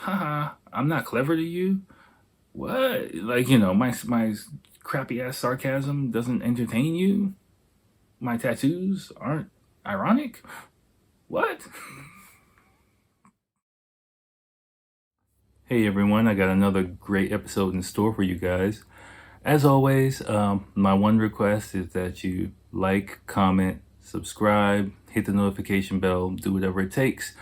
Haha, I'm not clever to you? What? Like, my crappy ass sarcasm doesn't entertain you? My tattoos aren't ironic? What? Hey everyone, I got another great episode in store for you guys. As always, my one request is that you like, comment, subscribe, hit the notification bell, do whatever it takes.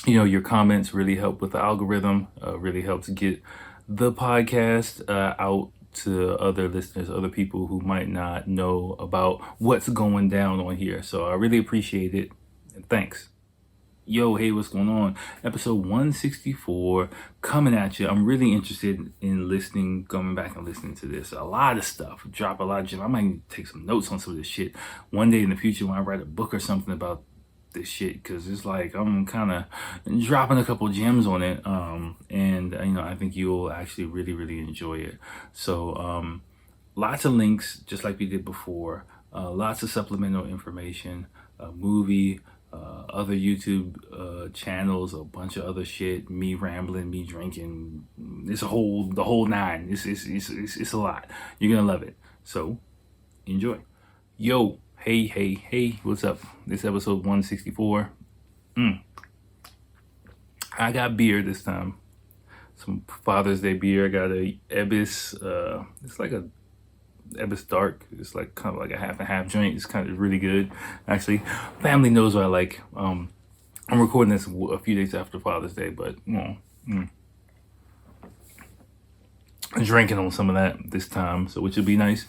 Your comments really help with the algorithm, really helps get the podcast out to other listeners, other people who might not know about what's going down on here. So I really appreciate it. And thanks. Yo, hey, what's going on? Episode 164 coming at you. I'm really interested in listening, going back and listening to this. A lot of stuff. Drop a lot of gems. I might take some notes on some of this shit one day in the future when I write a book or something about this shit, because it's like I'm kind of dropping a couple gems on it. And I think you'll actually really enjoy it. So lots of links, just like we did before. Lots of supplemental information, a movie, other YouTube channels, a bunch of other shit, me rambling, me drinking. It's the whole nine. It's a lot. You're gonna love it. So enjoy. Yo, hey, what's up? This episode 164. I got beer this time. Some Father's Day beer. I got a Ebis. It's like a Ebis Dark. It's like kind of like a half and half joint. It's kind of really good, actually. Family knows what I like. I'm recording this a few days after Father's Day, but drinking on some of that this time, so which would be nice.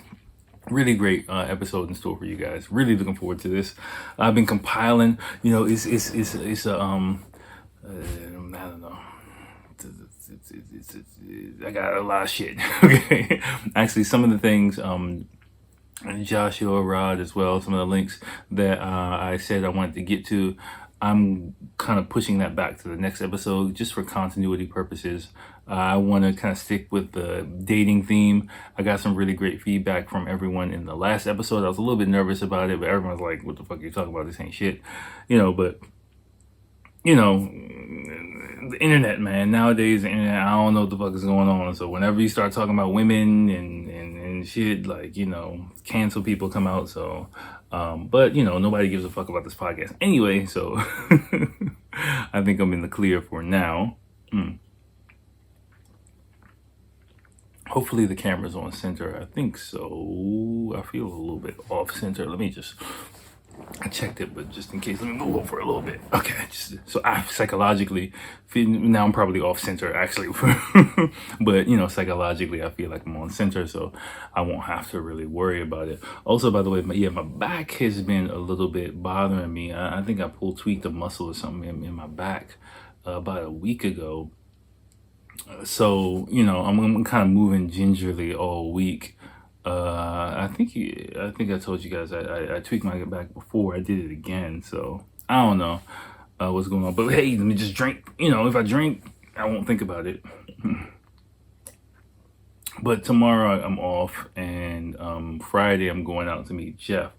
Really great episode in store for you guys. Really looking forward to this. I've been compiling. It's a I don't know. I got a lot of shit. Okay, actually, some of the things, Joshua, Rod, as well. Some of the links that I said I wanted to get to, I'm kind of pushing that back to the next episode just for continuity purposes. I want to kind of stick with the dating theme. I got some really great feedback from everyone in the last episode. I was a little bit nervous about it, but everyone's like, "What the fuck are you talking about? This ain't shit," But the internet, man. Nowadays, the internet, I don't know what the fuck is going on. So whenever you start talking about women and shit, like, cancel people come out. So, but, nobody gives a fuck about this podcast anyway. So I think I'm in the clear for now. Hopefully the camera's on center. I think so. I feel a little bit off center. I checked it, but just in case, let me move over a little bit. Okay, so I psychologically feel, now I'm probably off center actually, but psychologically I feel like I'm on center, so I won't have to really worry about it. Also, by the way, my back has been a little bit bothering me. I think I tweaked a muscle or something in my back about a week ago. So I'm kind of moving gingerly all week. I think I told you guys I tweaked my back before. I did it again, so I don't know what's going on. But hey, let me just drink. If I drink, I won't think about it. But tomorrow I'm off, and Friday I'm going out to meet Jeff,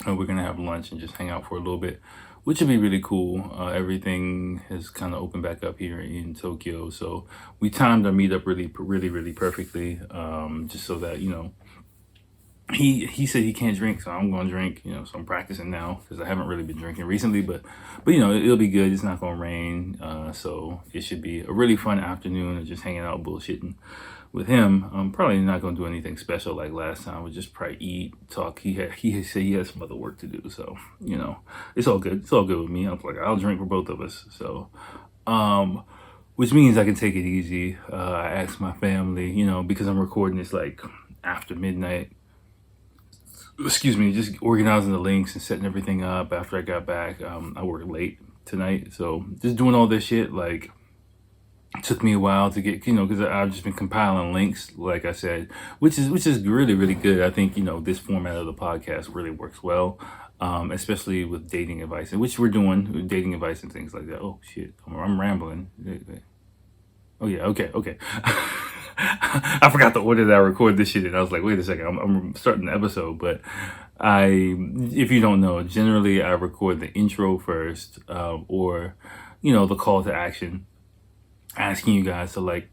and we're gonna have lunch and just hang out for a little bit, which would be really cool. Everything has kind of opened back up here in Tokyo, so we timed our meetup really perfectly, just so that he said he can't drink, so I'm gonna drink. So I'm practicing now because I haven't really been drinking recently, but it'll be good. It's not gonna rain, so it should be a really fun afternoon of just hanging out, bullshitting with him. I'm probably not gonna do anything special like last time. We'll just probably eat, talk. He said he has some other work to do, so it's all good. It's all good with me. I'm like, I'll drink for both of us. So, which means I can take it easy. I asked my family, because I'm recording this like after midnight. Excuse me, just organizing the links and setting everything up after I got back. I worked late tonight, so just doing all this shit, like, took me a while to get, because I've just been compiling links, like I said, which is really good. I think, this format of the podcast really works well, especially with dating advice, which we're doing, with dating advice and things like that. Oh, shit, I'm rambling. Oh, yeah, okay. I forgot the order that I recorded this shit in. I was like, wait a second, I'm starting the episode. But if you don't know, generally I record the intro first, or, the call to action. asking you guys to like,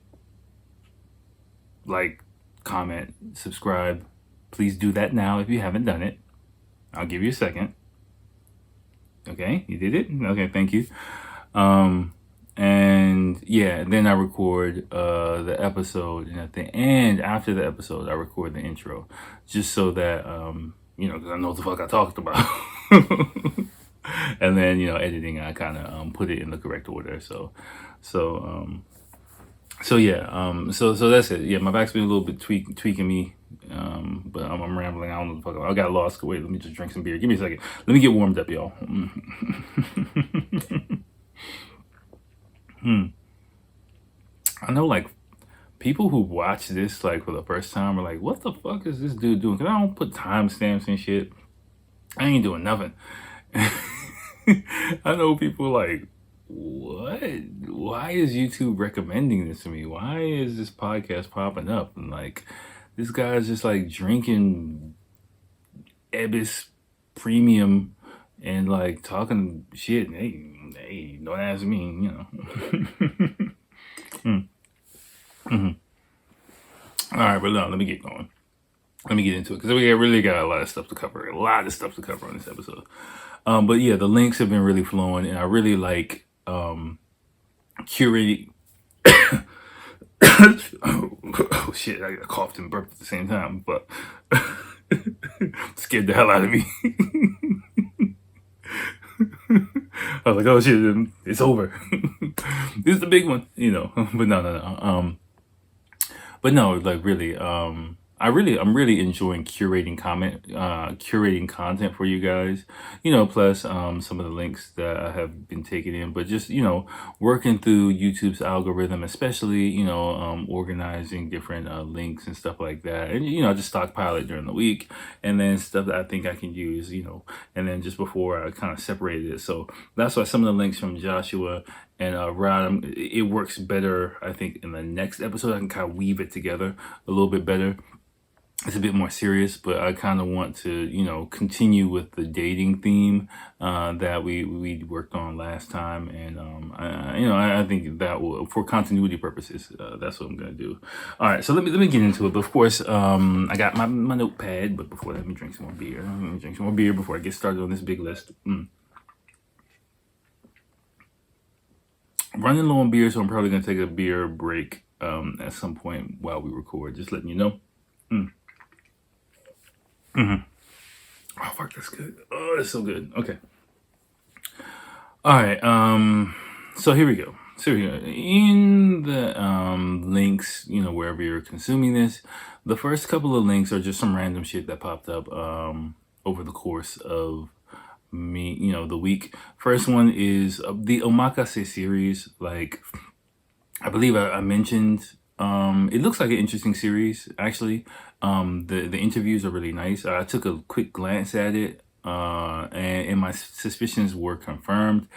comment, subscribe. Please do that now if you haven't done it. I'll give you a second. Okay, you did it? Okay, thank you. And yeah, then I record the episode, and at the end, after the episode, I record the intro, just so that because I know what the fuck I talked about. And then editing, I kind of put it in the correct order. So yeah, so that's it. Yeah, my back's been a little bit tweaking me, but I'm rambling. I don't know what the fuck I got lost. Wait, let me just drink some beer. Give me a second. Let me get warmed up, y'all. I know, like, people who watch this like for the first time are like, "What the fuck is this dude doing?" Because I don't put timestamps and shit. I ain't doing nothing. I know people like, what? Why is YouTube recommending this to me? Why is this podcast popping up? And like, this guy's just like drinking Ebis Premium and like talking shit. Hey, don't ask me, All right, but no, let me get going. Let me get into it because we really got a lot of stuff to cover. A lot of stuff to cover on this episode. But yeah, the links have been really flowing, and I really like curating. Oh shit! I coughed and burped at the same time, but scared the hell out of me. I was like, "Oh shit, it's over." This is the big one, But no. But no, like really, I'm really enjoying curating content for you guys. Plus some of the links that I have been taking in, but just working through YouTube's algorithm, especially organizing different links and stuff like that, and I just stockpile it during the week, and then stuff that I think I can use, and then just before I kind of separated it. So that's why some of the links from Joshua and Rod, it works better, I think, in the next episode. I can kind of weave it together a little bit better. It's a bit more serious, but I kind of want to, continue with the dating theme that we worked on last time, and I think that will, for continuity purposes, that's what I'm gonna do. All right, so let me get into it. But of course, I got my notepad. But before that, let me drink some more beer. Let me drink some more beer before I get started on this big list. Running low on beer, so I'm probably gonna take a beer break at some point while we record. Just letting you know. Oh fuck, that's good. Oh, that's so good. Okay. All right. So here we go. In the links, wherever you're consuming this, the first couple of links are just some random shit that popped up over the course of the week. First one is the Omakase series. Like, I believe I mentioned. It looks like an interesting series, actually. The interviews are really nice. I took a quick glance at it, and my suspicions were confirmed.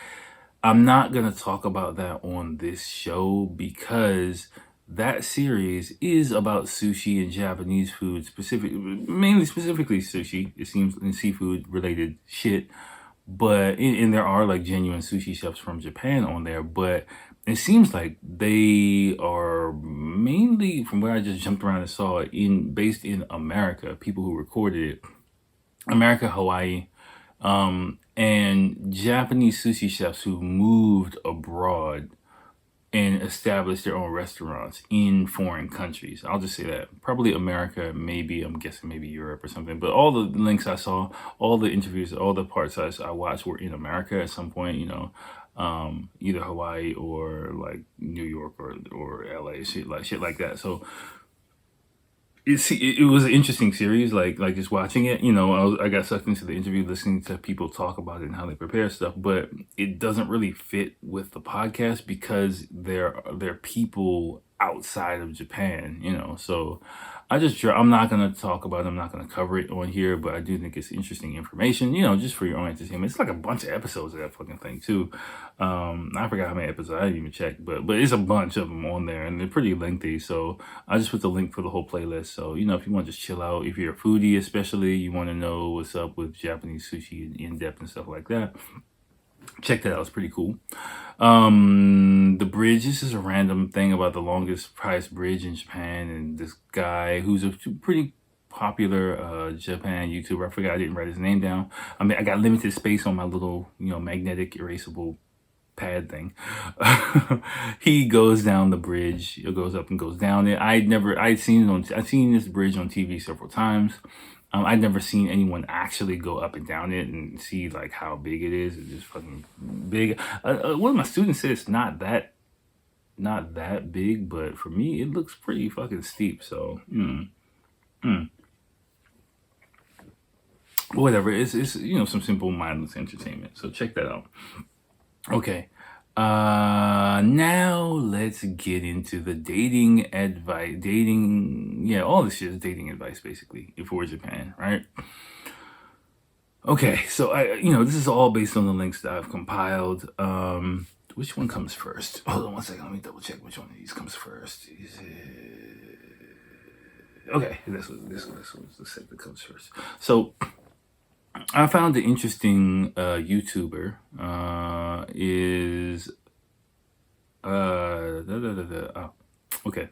I'm not gonna talk about that on this show because that series is about sushi and Japanese food, specifically sushi. It seems, and seafood related shit. But and there are like genuine sushi chefs from Japan on there, but it seems like they are mainly, from where I just jumped around and saw it, based in America. People who recorded it, America, Hawaii, and Japanese sushi chefs who moved abroad and established their own restaurants in foreign countries. I'll just say that. Probably America, maybe, I'm guessing maybe Europe or something. But all the links I saw, all the interviews, all the parts I watched were in America at some point, either Hawaii or like New York or LA, shit like that. So it was an interesting series, like just watching it. I got sucked into the interview, listening to people talk about it and how they prepare stuff. But it doesn't really fit with the podcast because they're people outside of Japan. So I'm not gonna talk about it. I'm not gonna cover it on here, but I do think it's interesting information. Just for your own entertainment. It's like a bunch of episodes of that fucking thing too. I forgot how many episodes. I didn't even check, but it's a bunch of them on there, and they're pretty lengthy. So I just put the link for the whole playlist. So if you want to just chill out, if you're a foodie, especially, you want to know what's up with Japanese sushi in depth and stuff like that. Check that out. It's pretty cool. The bridge. This is a random thing about the longest price bridge in Japan, and this guy who's a pretty popular Japan YouTuber. I forgot. I didn't write his name down. I mean, I got limited space on my little, magnetic erasable pad thing. He goes down the bridge. It goes up and goes down it. I'd seen this bridge on TV several times. I'd never seen anyone actually go up and down it and see like how big it is. It's just fucking big. One of my students said it's not that big, but for me, it looks pretty fucking steep. So, whatever. It's some simple mindless entertainment. So check that out. Okay. Now let's get into the dating advice. Yeah, all this shit is dating advice basically for Japan, right? Okay, so this is all based on the links that I've compiled. Which one comes first? Hold on one second. Let me double check which one of these comes first. Is it... Okay, this one's the set that comes first. So I found an interesting YouTuber is okay.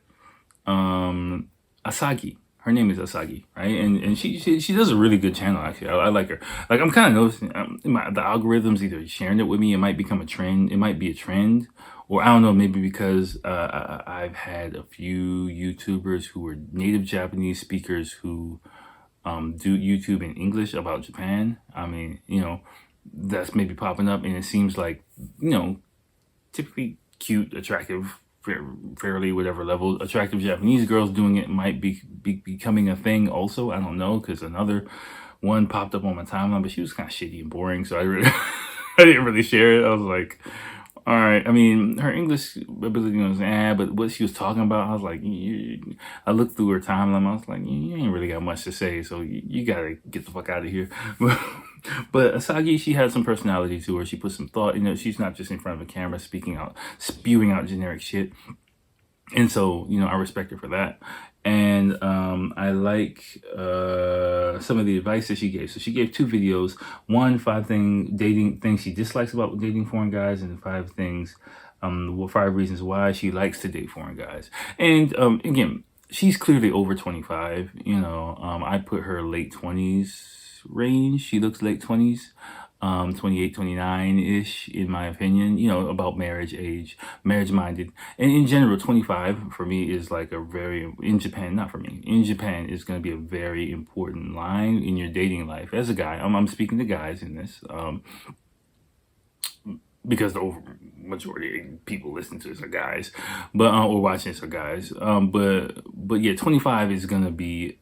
Asagi. Her name is Asagi, right? And she does a really good channel actually. I like her. Like I'm kind of noticing the algorithms either sharing it with me. It might become a trend. It might be a trend, or I don't know. Maybe because I've had a few YouTubers who were native Japanese speakers who do YouTube in English about Japan. I mean, that's maybe popping up, and it seems like, typically cute, attractive, fairly whatever level, attractive Japanese girls doing it might be becoming a thing also. I don't know, because another one popped up on my timeline, but she was kind of shitty and boring, so I didn't really share it. I was like, all right. I mean, her English ability was but what she was talking about, I was like, I looked through her timeline. I was like, you ain't really got much to say, so you gotta get the fuck out of here. But Asagi, she had some personality to her. She put some thought. She's not just in front of a camera spewing out generic shit. And so, I respect her for that. And I like some of the advice that she gave. So she gave 2 videos. One, 5 dating things she dislikes about dating foreign guys, and 5 things, 5 reasons why she likes to date foreign guys. And again, she's clearly over 25. I put her late 20s range. She looks late 20s. 28, 29-ish, in my opinion, about marriage age, marriage minded. And in general, 25 for me is like in Japan, not for me, in Japan is going to be a very important line in your dating life. As a guy, I'm speaking to guys in this, because the majority of people listening to this are guys, or watching this are guys. But yeah, 25 is going to be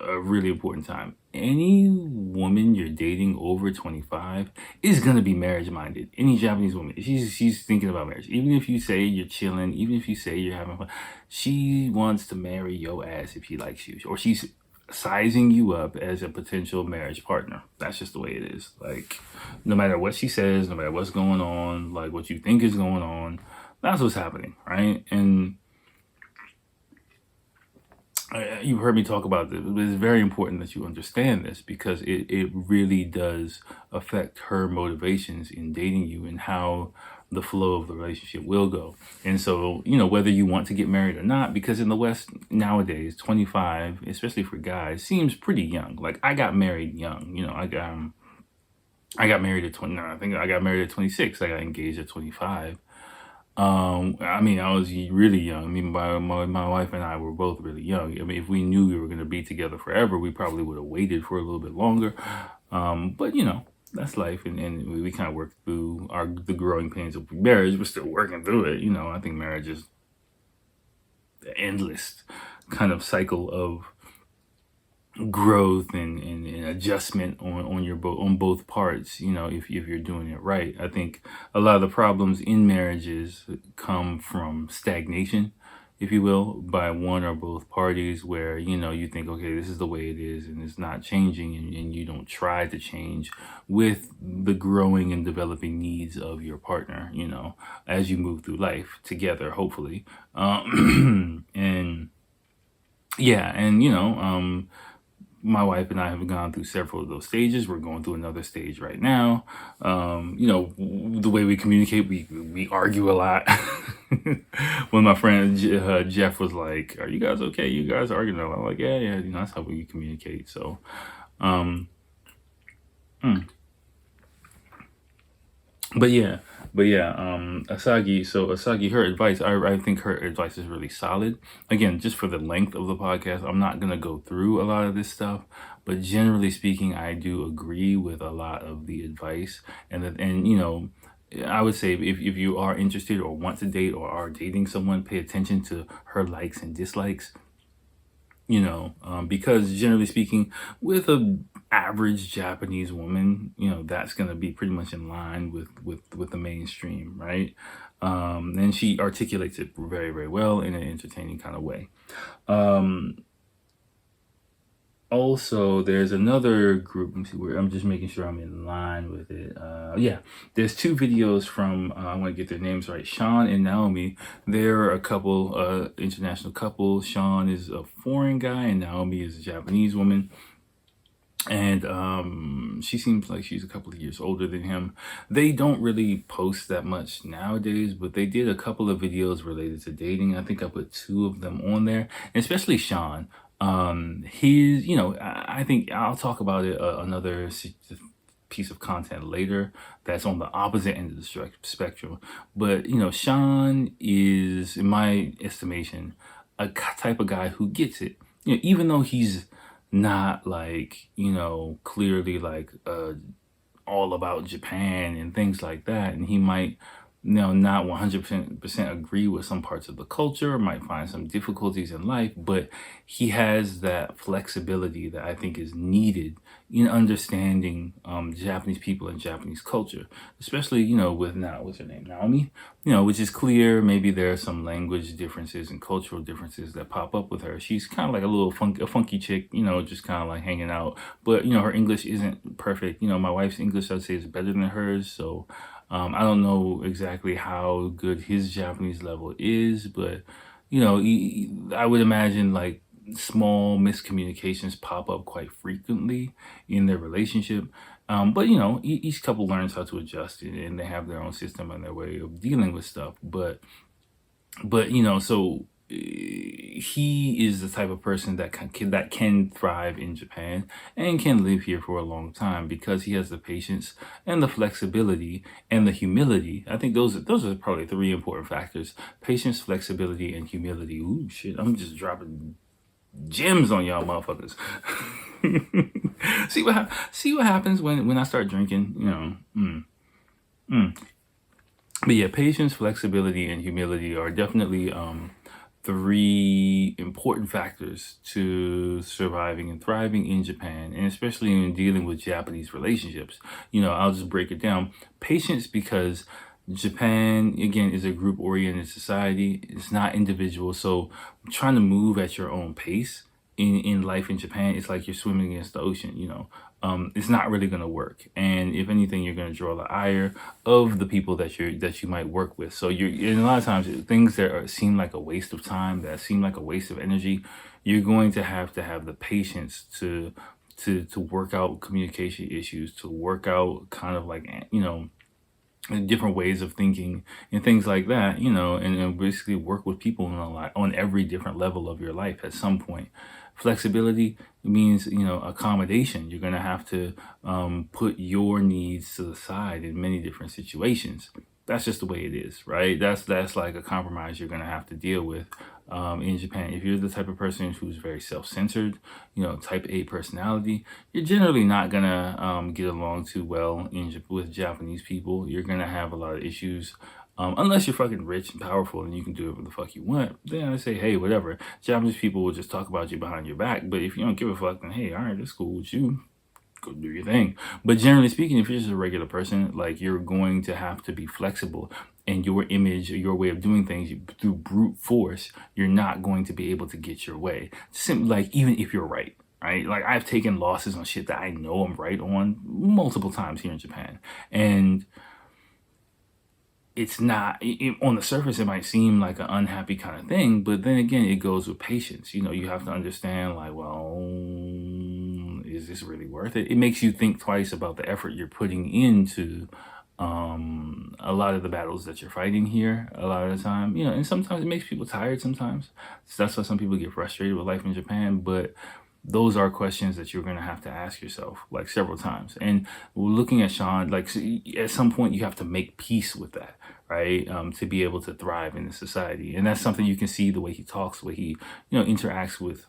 a really important time. Any woman you're dating over 25 is gonna be marriage minded. Any Japanese woman, she's thinking about marriage. Even if you say you're chilling, even if you say you're having fun, she wants to marry your ass if she likes you, or she's sizing you up as a potential marriage partner. That's just the way it is. Like, no matter what she says, no matter what's going on, like what you think is going on, that's what's happening, right? And you've heard me talk about this, but it's very important that you understand this, because it really does affect her motivations in dating you and how the flow of the relationship will go. And so, whether you want to get married or not, because in the West nowadays, 25, especially for guys, seems pretty young. Like, I got married young. I got married at 29. I think I got married at 26. I got engaged at 25. I mean, I was really young. I mean, my wife and I were both really young. I mean, if we knew we were going to be together forever, we probably would have waited for a little bit longer. But that's life, and we kind of worked through the growing pains of marriage. We're still working through it. I think marriage is the endless kind of cycle of growth and adjustment on both parts, if you're doing it right. I think a lot of the problems in marriages come from stagnation, if you will, by one or both parties, where you think, okay, this is the way it is, and it's not changing, and you don't try to change with the growing and developing needs of your partner, as you move through life together, hopefully. And yeah, and my wife and I have gone through several of those stages. We're going through another stage right now. You know, the way we communicate, we argue a lot. When my friend Jeff was like, "Are you guys okay? You guys arguing a lot?" I'm like, "Yeah, yeah." You know, that's how we communicate. So, um, mm. But yeah, Asagi. So Asagi, her advice, I think her advice is really solid. Again, just for the length of the podcast, I'm not gonna go through a lot of this stuff, but generally speaking, I do agree with a lot of the advice. And you know, I would say if you are interested or want to date or are dating someone, pay attention to her likes and dislikes. You know, because generally speaking, with a average Japanese woman, you know, that's going to be pretty much in line with the mainstream, right? And she articulates it very, very well in an entertaining kind of way. Also, there's another group. Let me see where I'm just making sure I'm in line with it. Yeah, there's two videos from I want to get their names right. Sean and Naomi. They're a couple, international couple. Sean is a foreign guy, and Naomi is a Japanese woman. And she seems like she's a couple of years older than him. They don't really post that much nowadays, but they did a couple of videos related to dating. I think I put two of them on there, and especially Sean. He's, you know, I think I'll talk about it another piece of content later that's on the opposite end of the spectrum. But you know, Sean is, in my estimation, a type of guy who gets it. You know, even though he's not like, you know, clearly like all about Japan and things like that, and he might, you know, not 100% agree with some parts of the culture, might find some difficulties in life, but he has that flexibility that I think is needed in understanding Japanese people and Japanese culture, especially, you know, with now, what's her name, Naomi, you know, which is clear. Maybe there are some language differences and cultural differences that pop up with her. She's kind of like a little funky chick, you know, just kind of like hanging out, but you know, her English isn't perfect. You know, my wife's English, I'd say, is better than hers, so I don't know exactly how good his Japanese level is, but you know, I would imagine like small miscommunications pop up quite frequently in their relationship. But you know, each couple learns how to adjust it, and they have their own system and their way of dealing with stuff. But you know, so he is the type of person that can thrive in Japan and can live here for a long time because he has the patience and the flexibility and the humility. I think those are probably three important factors: patience, flexibility, and humility. Ooh, shit! I'm just dropping gems on y'all, motherfuckers. See what happens when I start drinking. You know. But yeah, patience, flexibility, and humility are definitely three important factors to surviving and thriving in Japan, and especially in dealing with Japanese relationships. You know, I'll just break it down. Patience, because Japan, again, is a group oriented society, it's not individual. So trying to move at your own pace in life in Japan, it's like you're swimming against the ocean, you know. It's not really going to work, and if anything, you're going to draw the ire of the people that you might work with. So and a lot of times things that seem like a waste of time, that seem like a waste of energy, you're going to have the patience to work out communication issues, to work out kind of like, you know, different ways of thinking and things like that, you know, and basically work with people on every different level of your life at some point. Flexibility means, you know, accommodation. You're going to have to put your needs to the side in many different situations. That's just the way it is, right? That's like a compromise you're going to have to deal with in Japan. If you're the type of person who's very self-centered, you know, type A personality, you're generally not going to get along too well with Japanese people. You're going to have a lot of issues. Unless you're fucking rich and powerful and you can do whatever the fuck you want, then I say, hey, whatever. Japanese people will just talk about you behind your back. But if you don't give a fuck, then hey, all right, that's cool with you. Go do your thing. But generally speaking, if you're just a regular person, like, you're going to have to be flexible, and your image or your way of doing things through brute force, you're not going to be able to get your way. Simply, like, even if you're right. Right? Like, I've taken losses on shit that I know I'm right on multiple times here in Japan. And it's not, on the surface, it might seem like an unhappy kind of thing, but then again, it goes with patience. You know, you have to understand, like, well, is this really worth it? It makes you think twice about the effort you're putting into a lot of the battles that you're fighting here a lot of the time, and sometimes it makes people tired sometimes. So that's why some people get frustrated with life in Japan. But those are questions that you're going to have to ask yourself like several times. And looking at Sean, like at some point you have to make peace with that, right? To be able to thrive in the society. And that's something you can see the way he talks, the way he, interacts with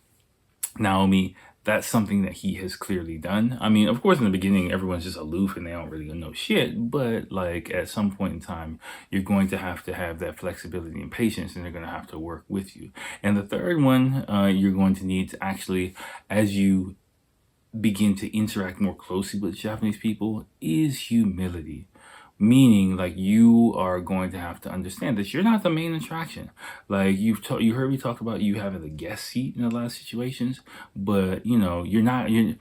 Naomi. That's something that he has clearly done. I mean, of course, in the beginning, everyone's just aloof and they don't really know shit. But like at some point in time, you're going to have that flexibility and patience, and they're going to have to work with you. And the third one, you're going to need to actually, as you begin to interact more closely with Japanese people, is humility. Meaning, like, you are going to have to understand that you're not the main attraction. Like you heard me talk about you having the guest seat in a lot of situations, but you're not. You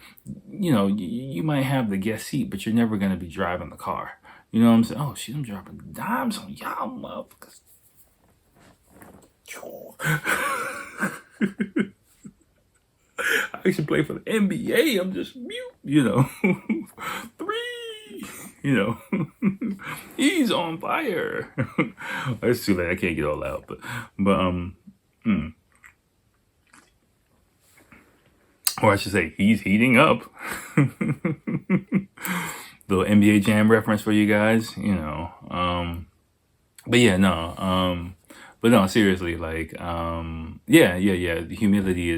might have the guest seat, but you're never going to be driving the car. You know what I'm saying? Oh shit, I'm dropping dimes on y'all motherfuckers. I should play for the NBA. I'm just mute. 3. He's on fire. It's too late. I can't get all out, but or I should say, he's heating up. Little NBA Jam reference for you guys, But yeah, no. But no, seriously, like, yeah. The humility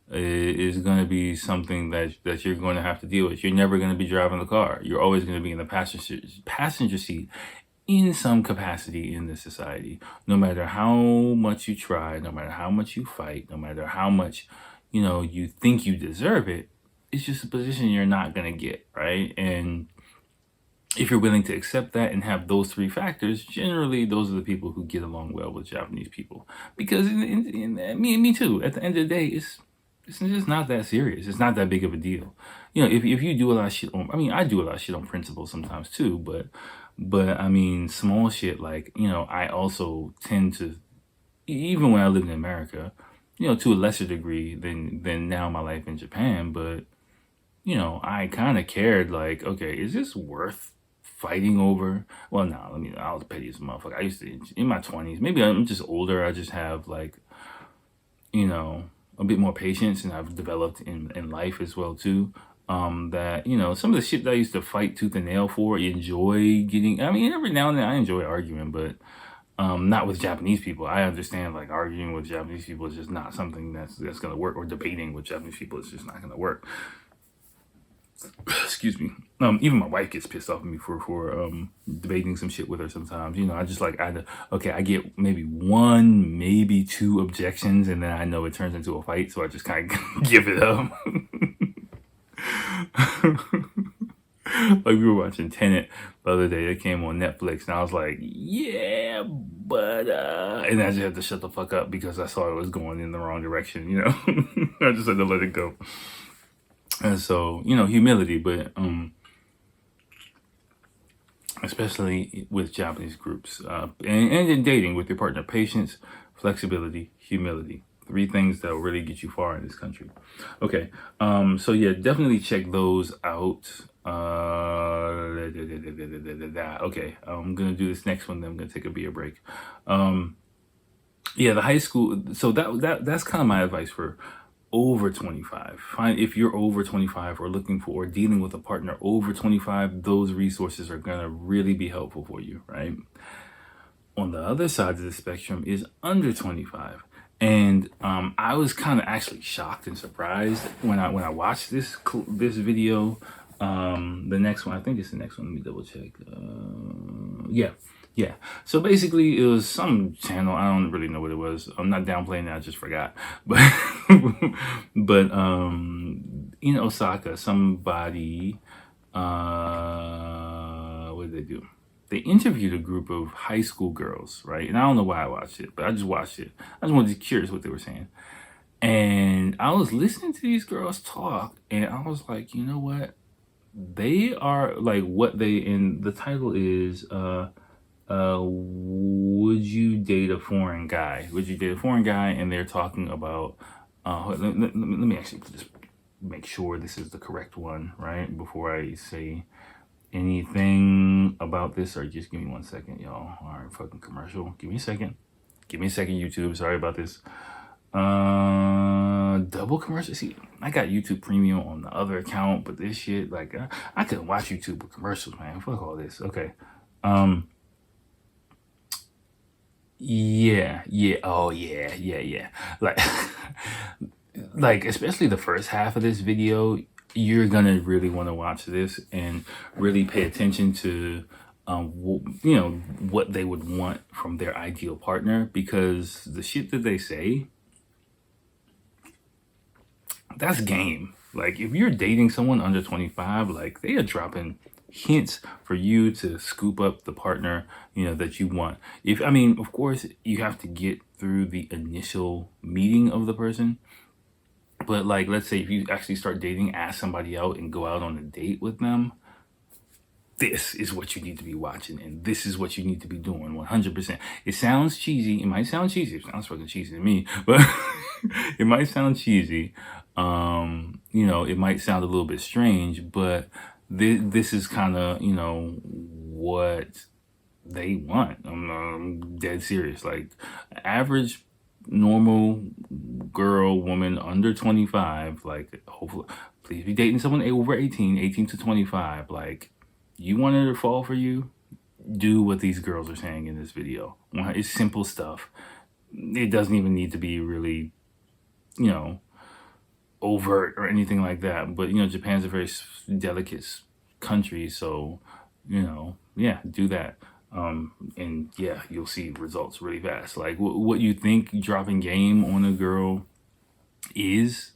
is going to be something that you're going to have to deal with. You're never going to be driving the car. You're always going to be in the passenger seat in some capacity in this society. No matter how much you try, no matter how much you fight, no matter how much, you think you deserve it, it's just a position you're not going to get, right? And if you're willing to accept that and have those 3 factors, generally those are the people who get along well with Japanese people. Because me too. At the end of the day, it's just not that serious. It's not that big of a deal. If you do a lot of shit I do a lot of shit on principle sometimes too, but I mean, small shit like, I also tend to, even when I lived in America, to a lesser degree than now my life in Japan, but I kind of cared, like, okay, is this worth fighting over? Well, no, I was petty as a motherfucker. I used to, in my 20s, maybe I'm just older, I just have like, a bit more patience, and I've developed in life as well too. That, some of the shit that I used to fight tooth and nail for, enjoy getting, every now and then I enjoy arguing, but not with Japanese people. I understand, like, arguing with Japanese people is just not something that's going to work, or debating with Japanese people is just not going to work. Excuse me. Even my wife gets pissed off at me for debating some shit with her sometimes. I just like, I get maybe 1, maybe 2 objections, and then I know it turns into a fight, so I just kind of give it up. Like, we were watching Tenet the other day. It came on Netflix, and I was like, yeah, but and I just had to shut the fuck up because I saw it was going in the wrong direction. I just had to let it go. And so, humility, but especially with Japanese groups, and in dating with your partner, patience, flexibility, humility. 3 things that will really get you far in this country. Okay, so yeah, definitely check those out. Okay, I'm gonna do this next one, then I'm gonna take a beer break. Yeah, the high school. So that's kind of my advice for over 25. If you're over 25 or looking for or dealing with a partner over 25, those resources are going to really be helpful for you, right? On the other side of the spectrum is under 25. And I was kind of actually shocked and surprised when I watched this video. The next one, I think it's the next one. Let me double check. Yeah. So basically, it was some channel. I don't really know what it was. I'm not downplaying it. I just forgot. But but in Osaka, somebody what did they do? They interviewed a group of high school girls, right? And I don't know why I watched it, but I just watched it. I just wanted to be curious what they were saying. And I was listening to these girls talk, and I was like, you know what? They are like what they, and the title is would you date a foreign guy? Would you date a foreign guy? And they're talking about let me actually put this make sure this is the correct one, right? Before I say anything about this, or just give me 1 second, y'all. All right, fucking commercial. Give me a second. Give me a second, YouTube. Sorry about this. Double commercial. See, I got YouTube Premium on the other account, but this shit, like, I couldn't watch YouTube with commercials, man. Fuck all this. Okay. Yeah. Oh, yeah. Like, like, especially the first half of this video, you're gonna really want to watch this and really pay attention to, what they would want from their ideal partner, because the shit that they say, that's game. Like, if you're dating someone under 25, like, they are dropping hints for you to scoop up the partner, that you want. Of course, you have to get through the initial meeting of the person. But, like, let's say if you actually start dating, ask somebody out and go out on a date with them, this is what you need to be watching, and this is what you need to be doing 100%. It sounds cheesy. It might sound cheesy. It sounds fucking cheesy to me, but it might sound cheesy. It might sound a little bit strange, but this is kind of, what they want. I'm dead serious. Like, average normal girl, woman under 25, like, hopefully, please be dating someone over 18 to 25. Like, you want her to fall for you, do what these girls are saying in this video. It's simple stuff. It doesn't even need to be really, overt or anything like that. But, Japan's a very delicate country, so, yeah, do that. And yeah, you'll see results really fast. Like, what you think dropping game on a girl is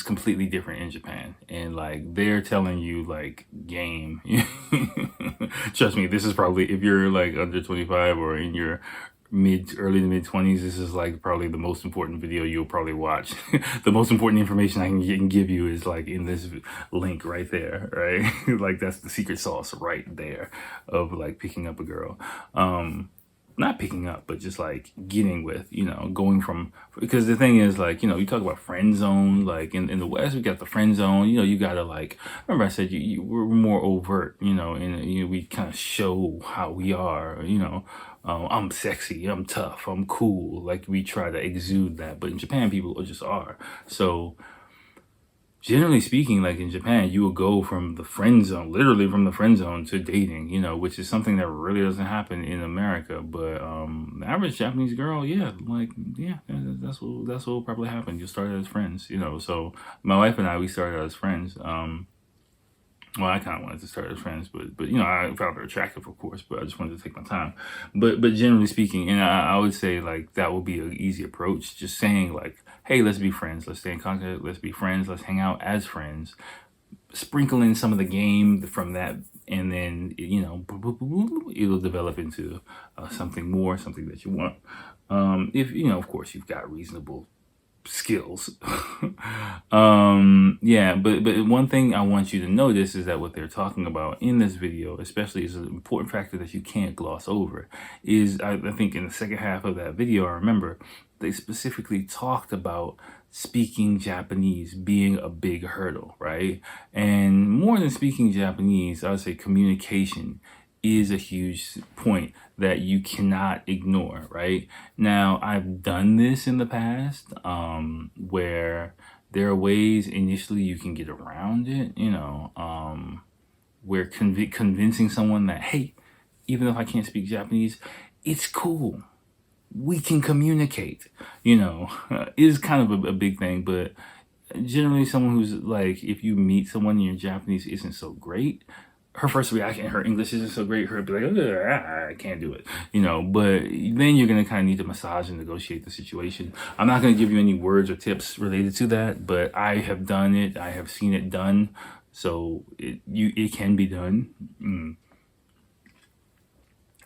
completely different in Japan. And, like, they're telling you, like, game. Trust me, this is probably, if you're, like, under 25 or in your early to mid 20s, this is, like, probably the most important video you'll probably watch. The most important information I can give you is, like, in this link right there, right? Like, that's the secret sauce right there of, like, picking up a girl. Not picking up, but just, like, getting with, going from, because the thing is, like, you talk about friend zone, like, in the West, we got the friend zone, you gotta, like, remember I said we're more overt, and, we kind of show how we are, I'm sexy, I'm tough, I'm cool, like, we try to exude that, but in Japan, people just are. So, generally speaking, like, in Japan, you will go from the friend zone, literally from the friend zone, to dating, which is something that really doesn't happen in America. But the average Japanese girl, that's what will probably happen. You'll start as friends, So my wife and I, we started as friends. Well, I kind of wanted to start as friends, but I found her attractive, of course, but I just wanted to take my time. But generally speaking, and I would say, like, that would be an easy approach. Just saying, like, hey, let's be friends. Let's stay in contact. Let's be friends. Let's hang out as friends. Sprinkle in some of the game from that, and then, it'll develop into something more, something that you want. If, of course, you've got reasonable skills. But one thing I want you to notice is that what they're talking about in this video, especially, is an important factor that you can't gloss over, is I think in the second half of that video, I remember they specifically talked about speaking Japanese being a big hurdle, right? And more than speaking Japanese, I would say communication is a huge point that you cannot ignore, right? Now, I've done this in the past, where there are ways initially you can get around it, where convincing someone that, hey, even if I can't speak Japanese, it's cool. We can communicate, is kind of a big thing. But generally, someone who's, like, if you meet someone and your Japanese isn't so great, her first reaction, her English isn't so great, her be like, I can't do it, but then you're going to kind of need to massage and negotiate the situation. I'm not going to give you any words or tips related to that, but I have done it. I have seen it done. So it can be done.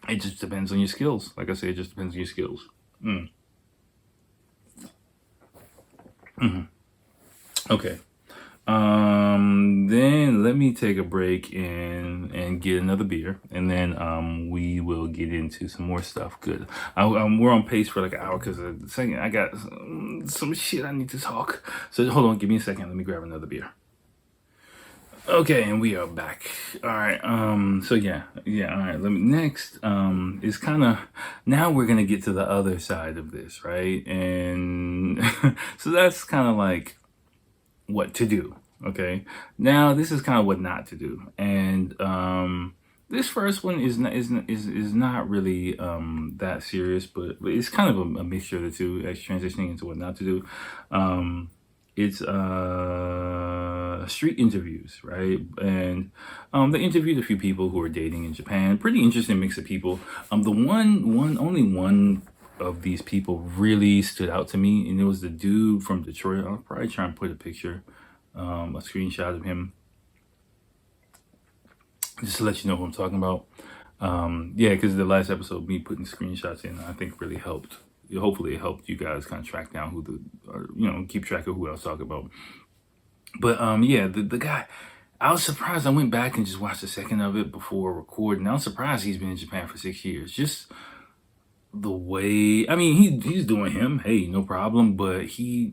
It just depends on your skills. Like I said, it just depends on your skills. Okay. Then let me take a break and get another beer, and then we will get into some more stuff. Good. We're on pace for like an hour because the second I got some shit I need to talk. So hold on, give me a second. Let me grab another beer. Okay, and we are back. All right. So yeah. All right. Let me next. Is kind of now we're gonna get to the other side of this, right? And so that's kind of like what to do. Okay. Now this is kind of what not to do. And this first one is not really that serious, but it's kind of a mixture of the two, as transitioning into what not to do. It's street interviews, right? And they interviewed a few people who are dating in Japan. Pretty interesting mix of people. The only one of these people really stood out to me, and it was the dude from Detroit. I'll probably try and put a picture, a screenshot of him, just to let you know who I'm talking about. Yeah, because the last episode, me putting screenshots in, I think really helped. Hopefully, it helped you guys kind of track down who keep track of who I was talking about. But yeah, the guy, I was surprised. I went back and just watched a second of it before recording. I was surprised he's been in Japan for 6 years. Just the way, I mean, he's doing him. Hey, no problem. But he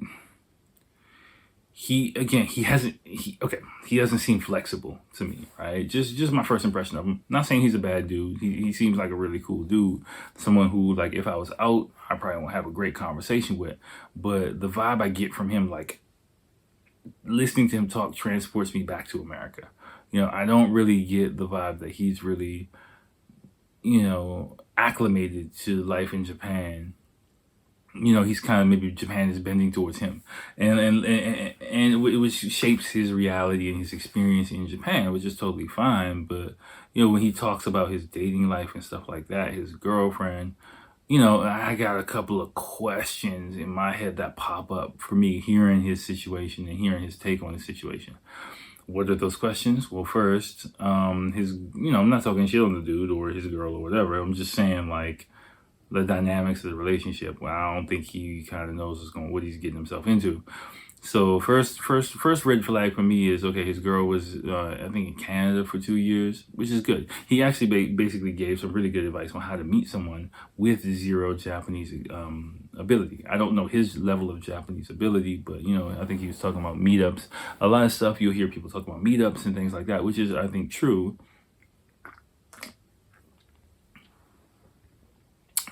again, he doesn't seem flexible to me, right? Just my first impression of him. Not saying he's a bad dude. He seems like a really cool dude. Someone who, like, if I was out, I probably won't have a great conversation with. But the vibe I get from him, like, listening to him talk transports me back to America. I don't really get the vibe that he's really, acclimated to life in Japan. He's kind of, maybe Japan is bending towards him, and which shapes his reality and his experience in Japan, which is totally fine. But when he talks about his dating life and stuff like that, his girlfriend, I got a couple of questions in my head that pop up for me hearing his situation and hearing his take on the situation. What are those questions? Well, first, I'm not talking shit on the dude or his girl or whatever. I'm just saying, like, the dynamics of the relationship. Well, I don't think he kind of knows what he's getting himself into. So first red flag for me is, okay, his girl was I think in Canada for 2 years, which is good. He actually basically gave some really good advice on how to meet someone with zero Japanese ability. I don't know his level of Japanese ability, but I think he was talking about meetups. A lot of stuff you'll hear people talk about meetups and things like that, which is, I think, true.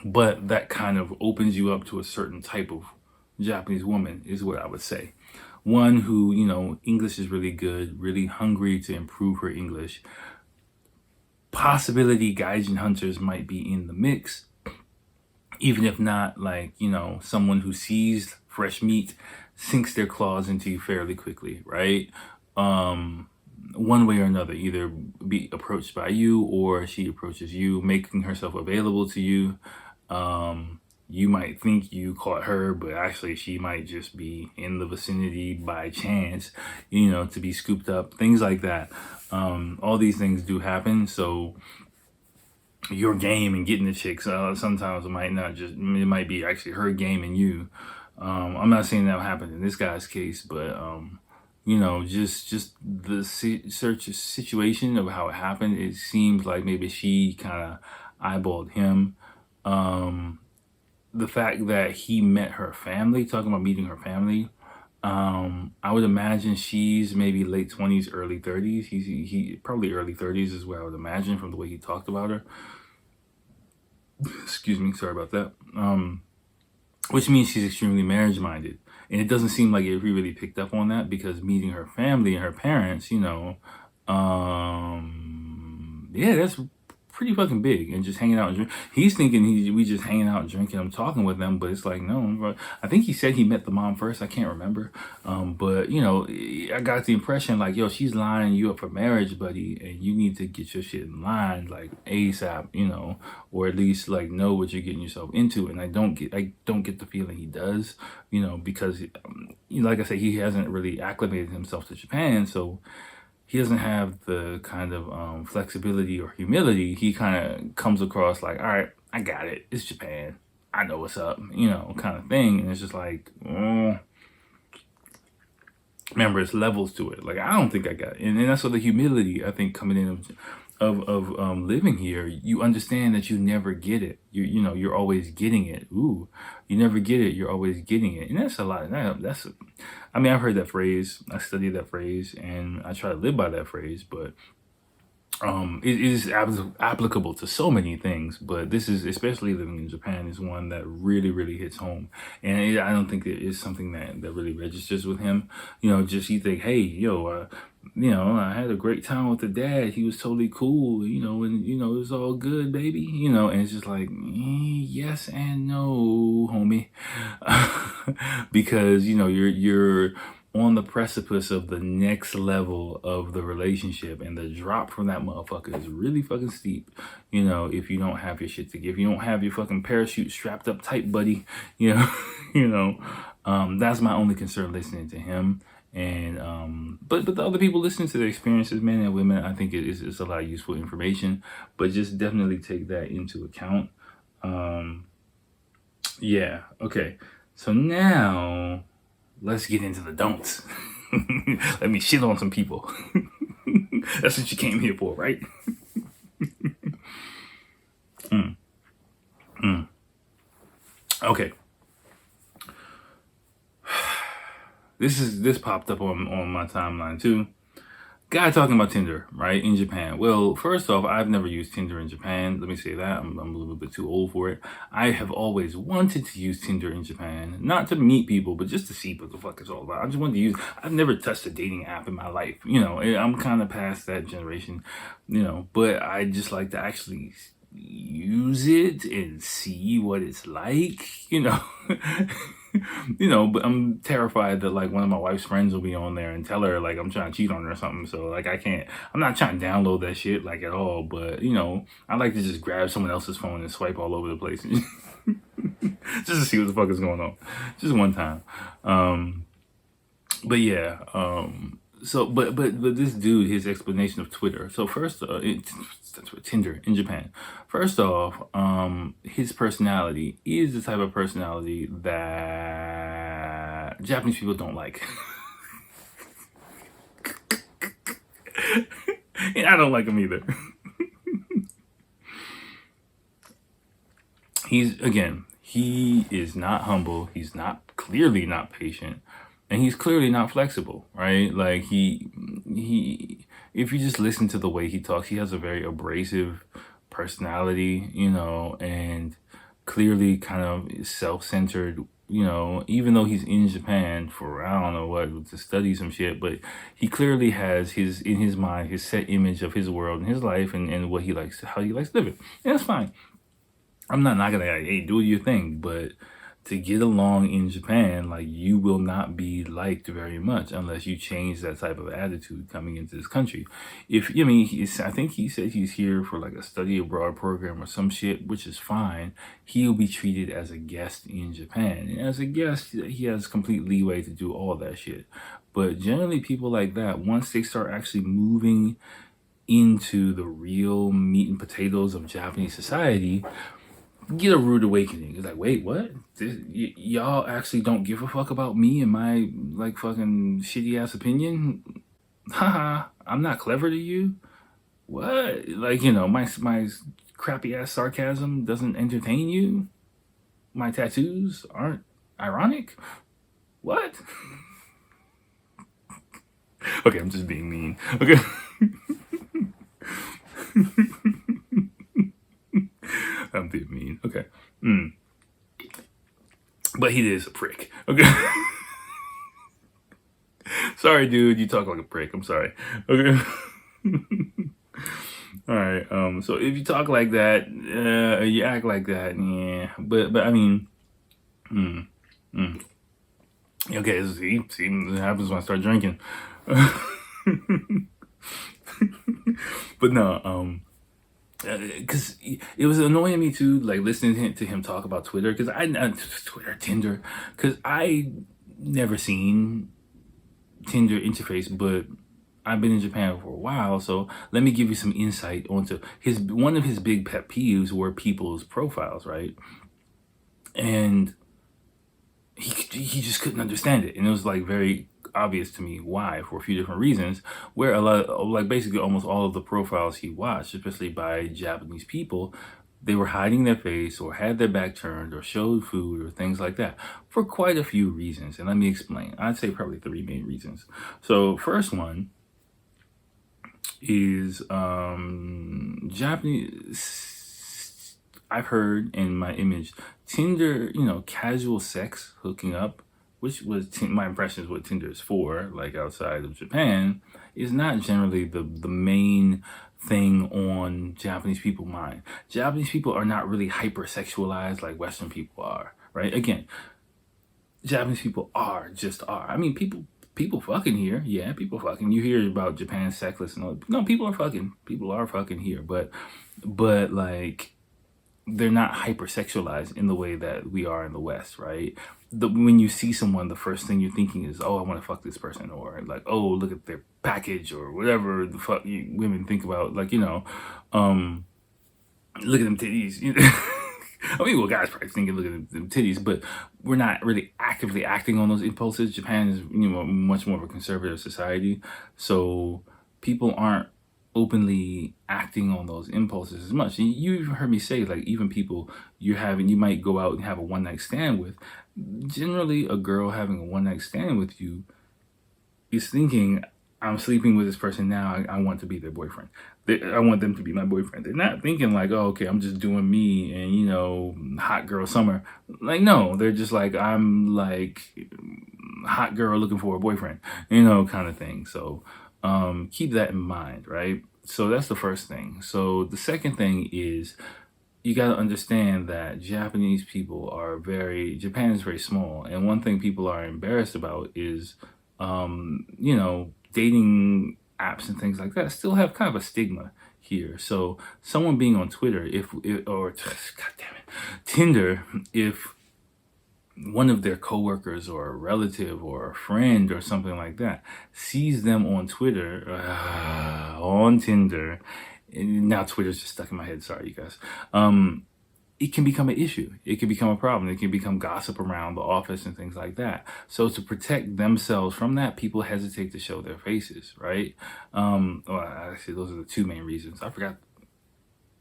But that kind of opens you up to a certain type of Japanese woman, is what I would say. One who, English is really good, really hungry to improve her English. Possibility gaijin hunters might be in the mix, even if not, like, someone who sees fresh meat, sinks their claws into you fairly quickly, right? One way or another, either be approached by you or she approaches you, making herself available to you. You might think you caught her, but actually she might just be in the vicinity by chance, to be scooped up, things like that. All these things do happen. So your game and getting the chicks, sometimes it might be actually her game and you. I'm not saying that happened in this guy's case, but just the search situation of how it happened. It seems like maybe she kind of eyeballed him. The fact that he met her family, talking about meeting her family, I would imagine she's maybe late 20s, early 30s. He probably early 30s is what I would imagine from the way he talked about her. Excuse me, sorry about that. Which means she's extremely marriage minded. And it doesn't seem like he really picked up on that, because meeting her family and her parents, yeah, that's pretty fucking big. And just hanging out and drink. He's thinking we just hanging out and drinking. I'm talking with them, but it's like, no. I think he said he met the mom first. I can't remember. But I got the impression like, yo, she's lining you up for marriage, buddy, and you need to get your shit in line like ASAP, or at least like know what you're getting yourself into. And I don't get the feeling he does, because like I say, he hasn't really acclimated himself to Japan, so he doesn't have the kind of flexibility or humility. He kind of comes across like, all right, I got it. It's Japan. I know what's up, kind of thing. And it's just like, remember, it's levels to it. Like, I don't think I got it. And that's what the humility, I think, coming in of living here, you understand that you never get it. You know, you're always getting it. Ooh, you never get it. You're always getting it. And that's a lot. I mean, I've heard that phrase. I studied that phrase and I try to live by that phrase, but it is applicable to so many things, but this is, especially living in Japan, is one that really, really hits home. And I don't think it is something that really registers with him. You know, just you think, hey, yo, you know, I had a great time with the dad. He was totally cool, you know, and, you know, it was all good, baby, you know, and it's just like, yes and no, homie. Because, you know, you're on the precipice of the next level of the relationship, and the drop from that motherfucker is really fucking steep. You know, if you don't have your shit together, if you don't have your fucking parachute strapped up tight, buddy, you know, you know, that's my only concern listening to him. And but the other people listening to their experiences, men and women, I think it's a lot of useful information. But just definitely take that into account. Yeah, okay. So now let's get into the don'ts. Let me shit on some people. That's what you came here for, right? Okay. This popped up on my timeline too. Guy talking about Tinder, right, in Japan. Well, first off, I've never used Tinder in Japan. Let me say that. I'm a little bit too old for it. I have always wanted to use Tinder in Japan, not to meet people, but just to see what the fuck it's all about. I just wanted to use, I've never touched a dating app in my life. You know, I'm kind of past that generation, you know, but I just like to actually use it and see what it's like, you know. You know, but I'm terrified that like one of my wife's friends will be on there and tell her like I'm trying to cheat on her or something. So like I'm not trying to download that shit like at all. But you know, I like to just grab someone else's phone and swipe all over the place, just to see what the fuck is going on, just one time. But yeah, so but this dude, his explanation of Twitter. So first, Tinder in Japan. First off, his personality is the type of personality that Japanese people don't like. And I don't like him either. He is not humble. He's clearly not patient. And he's clearly not flexible, right? Like if you just listen to the way he talks, he has a very abrasive personality, you know, and clearly kind of self-centered, you know, even though he's in Japan for, I don't know what, to study some shit, but he clearly has in his mind, his set image of his world and his life and what he likes, how he likes to live it. And that's fine. I'm not gonna like, hey, do your thing, but to get along in Japan, like you will not be liked very much unless you change that type of attitude coming into this country. I think he said he's here for like a study abroad program or some shit, which is fine. He'll be treated as a guest in Japan. And as a guest, he has complete leeway to do all that shit. But generally people like that, once they start actually moving into the real meat and potatoes of Japanese society, get a rude awakening. It's like, wait, what? Y'all actually don't give a fuck about me and my like fucking shitty ass opinion? Haha, I'm not clever to you? What? Like, you know, my crappy ass sarcasm doesn't entertain you? My tattoos aren't ironic? What? Okay, I'm just being mean. Okay. I'm being mean. Okay. But he is a prick. Okay. Sorry, dude. You talk like a prick. I'm sorry. Okay. All right. So if you talk like that, you act like that, yeah. But I mean, okay. See, it happens when I start drinking. But no. Because it was annoying me too, like listening to him talk about Twitter, because Tinder, because I never seen Tinder interface, but I've been in Japan for a while, so let me give you some insight onto one of his big pet peeves were people's profiles, right? And he just couldn't understand it, and it was like very obvious to me why, for a few different reasons, where a lot of, like basically almost all of the profiles he watched, especially by Japanese people, they were hiding their face or had their back turned or showed food or things like that for quite a few reasons. And let me explain. I'd say probably three main reasons. So first one is Japanese. I've heard in my image Tinder, casual sex, hooking up, which was my impression is what Tinder is for, like outside of Japan, is not generally the main thing on Japanese people's mind. Japanese people are not really hypersexualized like Western people are, right? Again, Japanese people are. I mean, people fucking here. Yeah, people fucking. You hear about Japan's sexless and all. No, people are fucking. People are fucking here, but like they're not hypersexualized in the way that we are in the West, right? When you see someone, the first thing you're thinking is, oh, I want to fuck this person, or like, oh, look at their package, or whatever the fuck women think about, like, look at them titties. I mean, well, guys probably thinking, look at them titties, but we're not really actively acting on those impulses. Japan is, much more of a conservative society, so people aren't openly acting on those impulses as much. And you even heard me say, like, even people you might go out and have a one night stand with. Generally, a girl having a one night stand with you is thinking, I'm sleeping with this person now. I want to be their boyfriend. I want them to be my boyfriend. They're not thinking like, oh, okay, I'm just doing me and, hot girl summer. Like, no, they're just like, I'm like hot girl looking for a boyfriend, kind of thing. So keep that in mind, right? So that's the first thing. So the second thing is you got to understand that Japan is very small. And one thing people are embarrassed about is, dating apps and things like that still have kind of a stigma here. So someone being on Twitter, or God damn it, Tinder, if one of their coworkers or a relative or a friend or something like that sees them on Twitter, on Tinder, and now Twitter's just stuck in my head. Sorry, you guys. It can become an issue. It can become a problem. It can become gossip around the office and things like that. So to protect themselves from that, people hesitate to show their faces, right? Well, actually, those are the two main reasons. I forgot.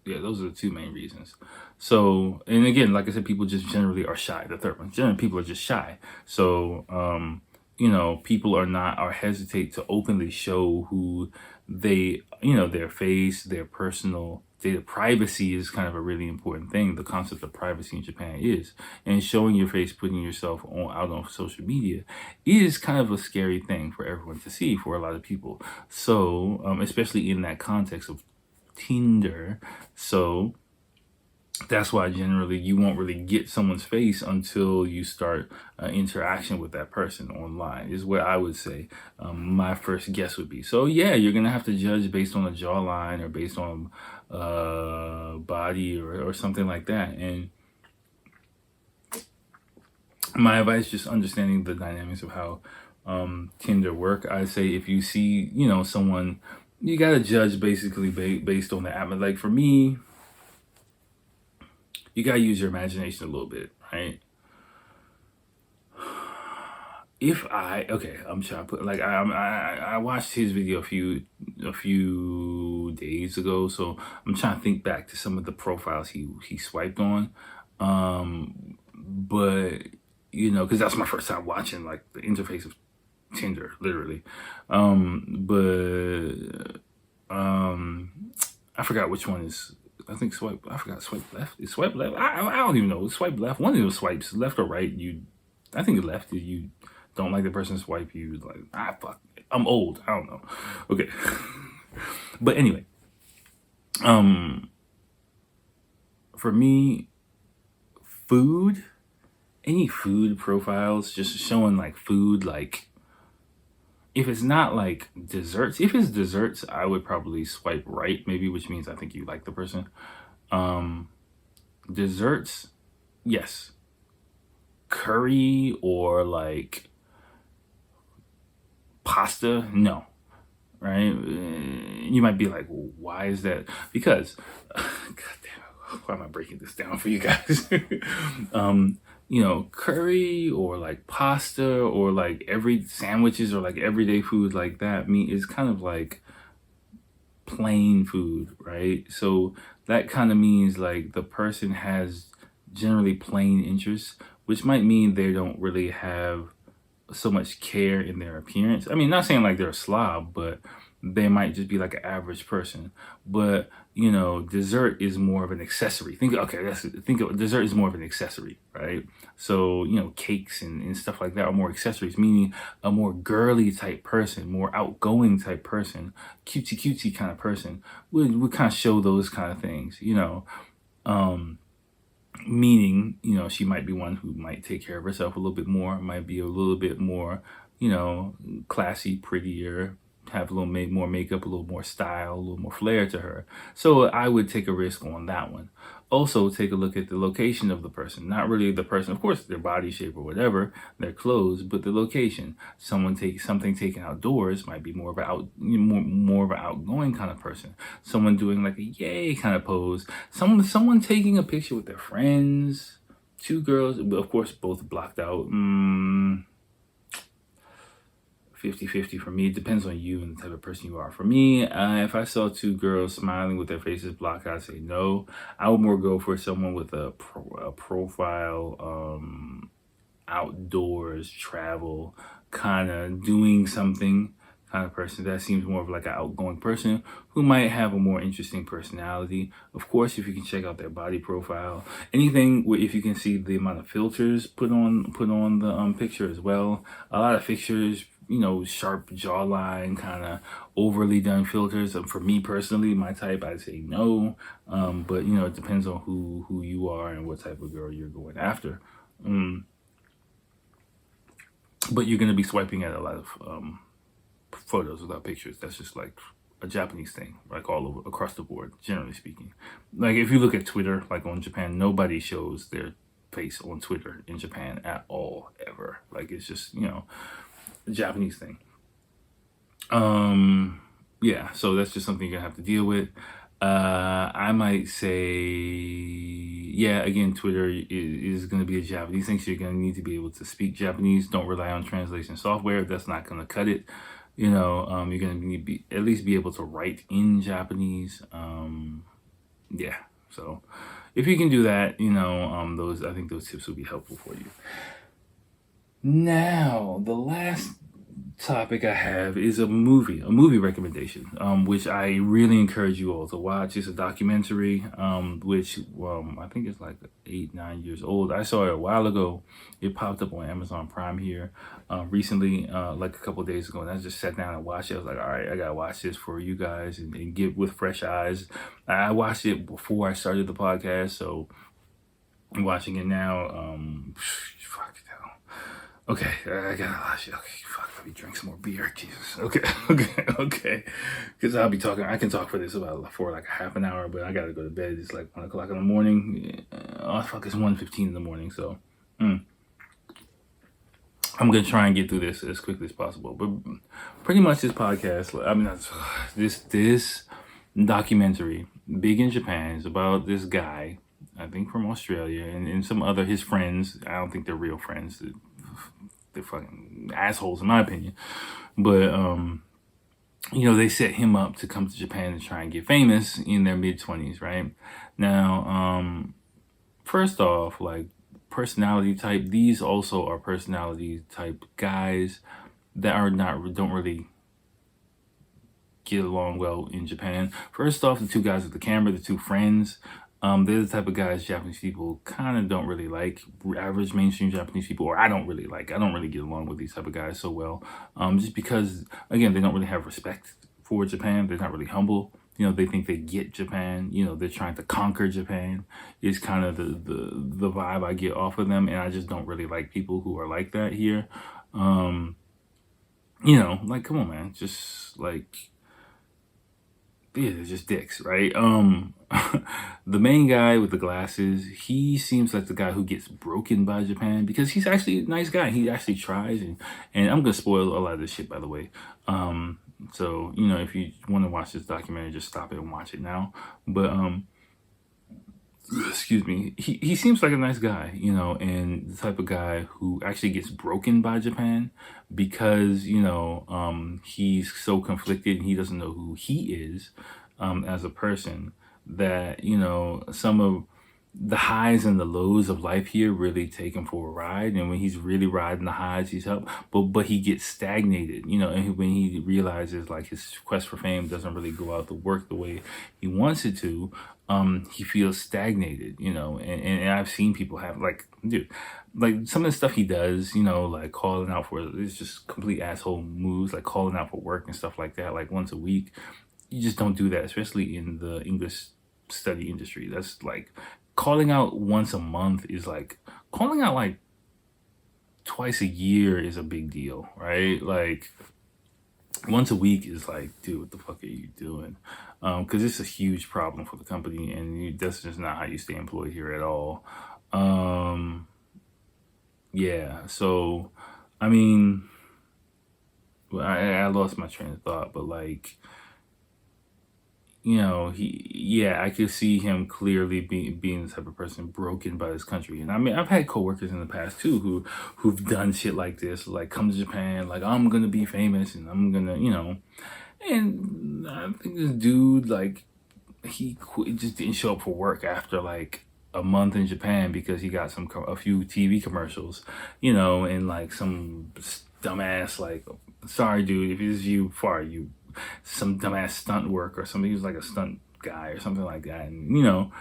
Yeah, those are the two main reasons. So, and again, like I said, people just generally are shy. The third one, generally people are just shy. So, people are hesitate to openly show who they, their face, their personal data. Privacy is kind of a really important thing. The concept of privacy in Japan is, and showing your face, putting yourself out on social media is kind of a scary thing for everyone to see, for a lot of people. So, especially in that context of Tinder. So that's why generally you won't really get someone's face until you start interaction with that person online, is what I would say. My first guess would be. So yeah, you're gonna have to judge based on a jawline or based on body or something like that. And my advice, just understanding the dynamics of how Tinder work. I say if you see someone, you gotta judge basically based on the app. Like for me, you gotta use your imagination a little bit, right? I'm trying to put, like, I watched his video a few days ago, so I'm trying to think back to some of the profiles he swiped on, but because that's my first time watching like the interface of Tinder, literally, but I forgot which one is. I think I forgot swipe left. Is swipe left? I don't even know. Swipe left. One of those swipes, left or right. I think left is you don't like the person swipe. You like, fuck. I'm old. I don't know. Okay. But anyway, for me, any food profiles, just showing like food, like, if it's not like desserts, if it's desserts, I would probably swipe right, maybe, which means I think you like the person. Desserts, yes. Curry or like pasta, no. Right? You might be like, well, why is that? Because, God damn, why am I breaking this down for you guys? curry or like pasta or like every sandwiches or like everyday food like that meat is kind of like plain food, right? So that kind of means like the person has generally plain interests, which might mean they don't really have so much care in their appearance. I mean, not saying like they're a slob, but they might just be like an average person. But dessert is more of an accessory. Think of dessert is more of an accessory, right? So cakes and stuff like that are more accessories, meaning a more girly type person, more outgoing type person, cutesy cutesy kind of person would kind of show those kind of things, um meaning she might be one who might take care of herself a little bit more, might be a little bit more classy, prettier, have a little more makeup, a little more style, a little more flair to her. So I would take a risk on that one. Also take a look at the location of the person, not really the person, of course, their body shape or whatever, their clothes, but the location. Something taken outdoors might be more of more of an outgoing kind of person. Someone doing like a yay kind of pose. Someone taking a picture with their friends. Two girls, of course, both blocked out. 50-50 for me. It depends on you and the type of person you are. For me, if I saw two girls smiling with their faces blocked, I'd say no. I would more go for someone with a profile, outdoors, travel, kind of doing something kind of person. That seems more of like an outgoing person who might have a more interesting personality. Of course, if you can check out their body profile, if you can see the amount of filters put on the picture as well. A lot of pictures, sharp jawline, kind of overly done filters. For me personally, my type, I'd say no. But it depends on who you are and what type of girl you're going after. But you're going to be swiping at a lot of photos without pictures. That's just like a Japanese thing, like all over across the board, generally speaking. Like if you look at Twitter, like on Japan, nobody shows their face on Twitter in Japan at all, ever. Like it's just, a Japanese thing. Yeah, so that's just something you're gonna have to deal with. I might say, yeah, again, Twitter is going to be a Japanese thing, so you're going to need to be able to speak Japanese. Don't rely on translation software. That's not going to cut it. You're going to need to at least be able to write in Japanese. Yeah, so if you can do that, I think those tips will be helpful for you. Now, the last topic I have is a movie recommendation, which I really encourage you all to watch. It's a documentary, which I think it's like 8-9 years old. I saw it a while ago. It popped up on Amazon Prime here recently, like a couple of days ago, and I just sat down and watched it. I was like, all right, I gotta watch this for you guys and get with fresh eyes. I watched it before I started the podcast, so I'm watching it now. Fuck it hell. Okay, I gotta watch it. Okay, fuck, let me drink some more beer. Jesus. Okay. Because I'll be talking. I can talk for like a half an hour, but I gotta go to bed. It's like 1 o'clock in the morning. Oh fuck, it's 1:15 in the morning. So, I'm gonna try and get through this as quickly as possible. But pretty much this podcast, I mean, this documentary, big in Japan, is about this guy, I think from Australia, and some other his friends. I don't think they're real friends. They're fucking assholes in my opinion. But they set him up to come to Japan and try and get famous in their mid-20s, right? Now, first off, like personality type, these also are personality type guys that don't really get along well in Japan. First off, the two guys with the camera, the two friends, they're the type of guys Japanese people kind of don't really like. Average mainstream Japanese people, or I don't really get along with these type of guys so well. Just because, again, they don't really have respect for Japan. They're not really humble. They think they get Japan. They're trying to conquer Japan. Is kind of the vibe I get off of them, and I just don't really like people who are like that here. Like, come on, man, just like. Yeah, they're just dicks, right? The main guy with the glasses, he seems like the guy who gets broken by Japan because he's actually a nice guy. He actually tries, and I'm gonna spoil a lot of this shit, by the way. So if you want to watch this documentary, just stop it and watch it now. But excuse me, he seems like a nice guy, you know, and the type of guy who actually gets broken by Japan because, you know, he's so conflicted and he doesn't know who he is as a person, that, you know, some of the highs and the lows of life here really take him for a ride. And when he's really riding the highs, he's up, but he gets stagnated, you know, and when he realizes like his quest for fame doesn't really go out to work the way he wants it to, he feels stagnated, you know. And I've seen people have like, dude, like some of the stuff he does, you know, like calling out for, it's just complete asshole moves, like calling out for work and stuff like that, like once a week. You just don't do that, especially in the English study industry. That's like calling out once a month is like calling out like twice a year is a big deal, right? Like once a week is like, dude, what the fuck are you doing? Because it's a huge problem for the company, and that's just not how you stay employed here at all. Um, yeah, so I mean, well, I lost my train of thought, but like, you know, yeah, I could see him clearly being the type of person broken by this country. And I mean, I've had coworkers in the past too who've done shit like this, like come to Japan, like I'm gonna be famous and I'm gonna, you know. And I think this dude, like, just didn't show up for work after like a month in Japan because he got a few TV commercials, you know, and like some dumbass like, sorry dude, if it's you, far you, some dumbass stunt work or something. He was like a stunt guy or something like that, and you know,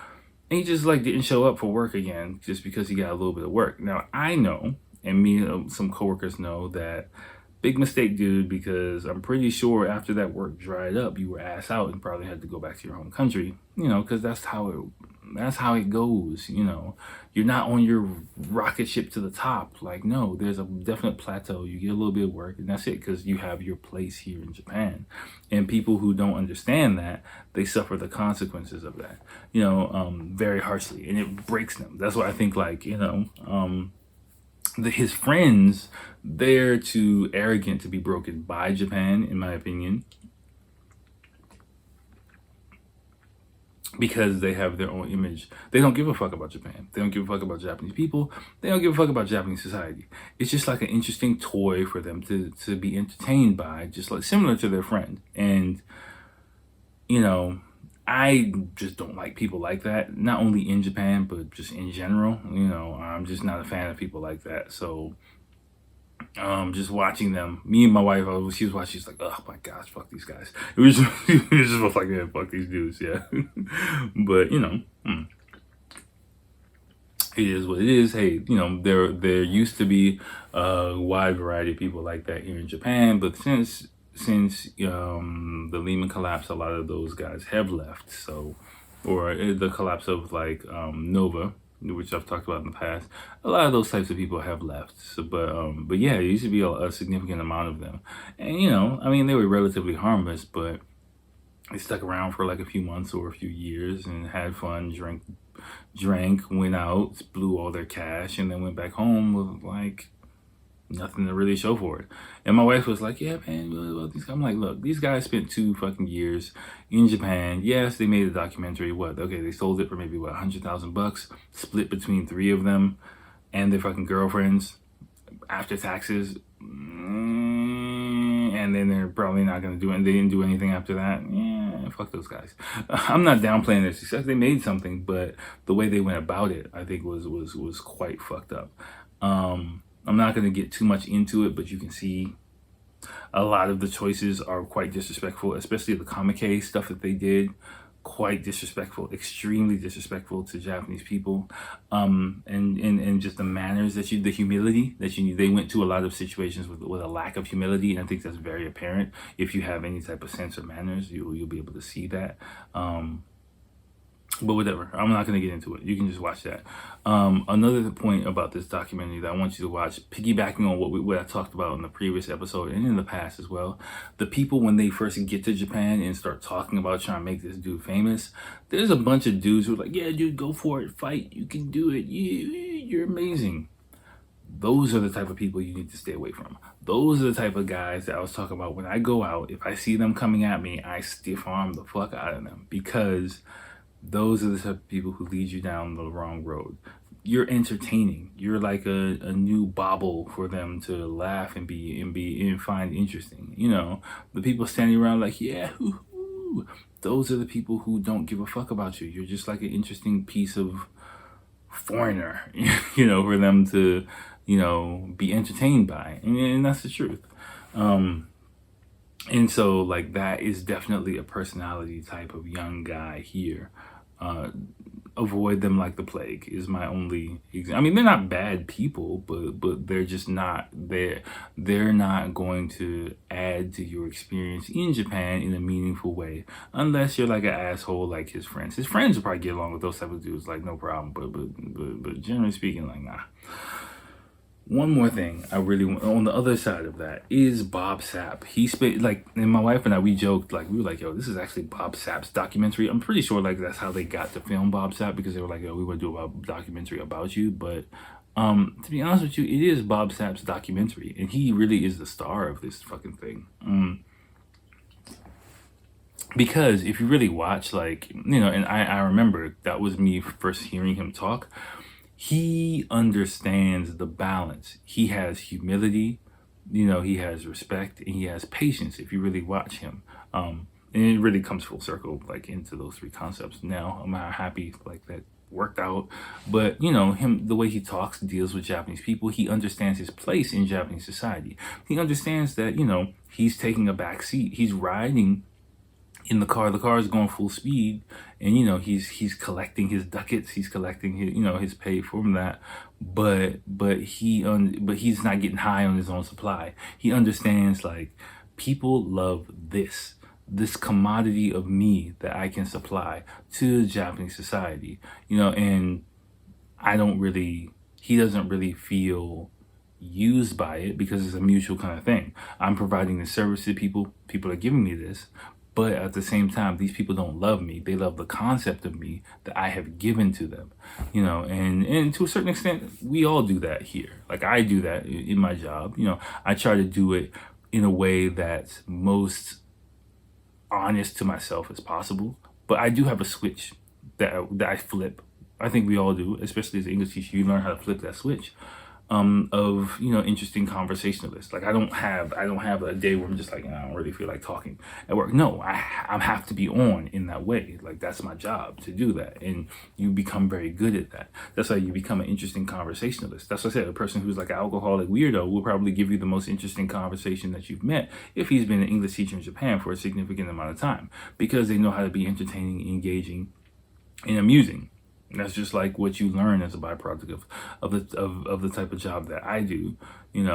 and he just like didn't show up for work again just because he got a little bit of work. Now I know, and me and some coworkers know that big mistake, dude, because I'm pretty sure after that work dried up, you were ass out and probably had to go back to your home country, you know, because that's how it goes, you know. You're not on your rocket ship to the top. Like, no, there's a definite plateau. You get a little bit of work and that's it, because you have your place here in Japan. And people who don't understand that, they suffer the consequences of that, you know, very harshly, and it breaks them. That's why I think, like, you know, his friends, they're too arrogant to be broken by Japan, in my opinion, because they have their own image. They don't give a fuck about Japan. They don't give a fuck about Japanese people. They don't give a fuck about Japanese society. It's just like an interesting toy for them to be entertained by, just like similar to their friend. And, you know, I just don't like people like that. Not only in Japan, but just in general. You know, I'm just not a fan of people like that. So just watching them, me and my wife, she was watching, she's like, oh my gosh, fuck these guys. It was just like, yeah, fuck these dudes, yeah. But you know, it is what it is. Hey, you know, there used to be a wide variety of people like that here in Japan, but since the Lehman collapse, a lot of those guys have left. So, or the collapse of like Nova, which I've talked about in the past, a lot of those types of people have left. So, but yeah, there used to be a significant amount of them, and you know, I mean, they were relatively harmless, but they stuck around for like a few months or a few years and had fun, drank, went out, blew all their cash, and then went back home with like nothing to really show for it. And my wife was like, yeah, man, what about these guys? I'm like, look, these guys spent 2 fucking years in Japan. Yes, they made a documentary. What? Okay, they sold it for maybe what, $100,000, split between 3 of them and their fucking girlfriends after taxes. And then they're probably not gonna do it. And they didn't do anything after that. Yeah, fuck those guys. I'm not downplaying their success. They made something, but the way they went about it, I think was quite fucked up. I'm not going to get too much into it, but you can see a lot of the choices are quite disrespectful, especially the Omakase stuff that they did. Quite disrespectful, extremely disrespectful to Japanese people, and just the manners that the humility that they went to a lot of situations with a lack of humility, and I think that's very apparent. If you have any type of sense of manners, you'll be able to see that. But whatever, I'm not going to get into it. You can just watch that. Another point about this documentary that I want you to watch, piggybacking on what I talked about in the previous episode and in the past as well, the people when they first get to Japan and start talking about trying to make this dude famous, there's a bunch of dudes who are like, yeah, dude, go for it, fight, you can do it, you're amazing. Those are the type of people you need to stay away from. Those are the type of guys that I was talking about. When I go out, if I see them coming at me, I stiff arm the fuck out of them, because those are the type of people who lead you down the wrong road. You're entertaining. You're like a new bauble for them to laugh and find interesting. The people standing around like, yeah, hoo-hoo. Those are the people who don't give a fuck about you. You're just like an interesting piece of foreigner, for them to, be entertained by. And that's the truth. And so, like, that is definitely a personality type of young guy here. Uh, Avoid them like the plague is my only I mean, they're not bad people, but they're just not there. They're not going to add to your experience in Japan in a meaningful way, unless you're like an asshole like his friends. His friends will probably get along with those type of dudes, like no problem. But generally speaking, like, nah. One more thing I really want on the other side of that is Bob Sapp. He spent like, and my wife and I, we joked, like, we were like, yo, this is actually Bob Sapp's documentary. I'm pretty sure like that's how they got to film Bob Sapp, because they were like, yo, we want to do a documentary about you. But to be honest with you, it is Bob Sapp's documentary, and he really is the star of this fucking thing. Because if you really watch, like, and I remember that was me first hearing him talk. He understands the balance. He has humility, he has respect, and he has patience if you really watch him. And it really comes full circle, like, into those three concepts. Now I'm happy like that worked out. But him, the way he talks, deals with Japanese people, he understands his place in Japanese society. He understands that, he's taking a back seat. He's riding in the car is going full speed, and he's collecting his ducats, he's collecting his his pay from that, but he's not getting high on his own supply. He understands, like, people love this commodity of me that I can supply to Japanese society, and he doesn't really feel used by it, because it's a mutual kind of thing. I'm providing the service to people are giving me this. But at the same time, these people don't love me. They love the concept of me that I have given to them, and to a certain extent, we all do that here. Like, I do that in my job. I try to do it in a way that's most honest to myself as possible. But I do have a switch that I flip. I think we all do, especially as an English teacher. You learn how to flip that switch. Of interesting conversationalists. Like, I don't have a day where I'm just like, I don't really feel like talking at work. No, I have to be on in that way. Like, that's my job to do that, and you become very good at that. That's how you become an interesting conversationalist. That's what I said. A person who's like an alcoholic weirdo will probably give you the most interesting conversation that you've met if he's been an English teacher in Japan for a significant amount of time, because they know how to be entertaining, engaging, and amusing. That's just like what you learn as a byproduct of the type of job that I do, and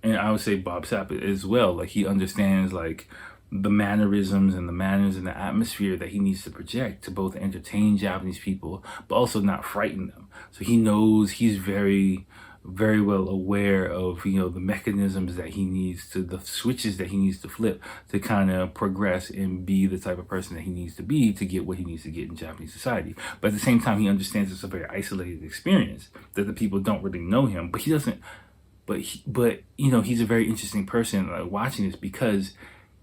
I would say Bob Sapp as well. Like, he understands, like, the mannerisms and the manners and the atmosphere that he needs to project to both entertain Japanese people, but also not frighten them. So he knows, he's very, very well aware of, the mechanisms that he needs to, the switches that he needs to flip to kind of progress and be the type of person that he needs to be to get what he needs to get in Japanese society. But at the same time, he understands it's a very isolated experience, that the people don't really know him, but he doesn't, but he's a very interesting person, like, watching this, because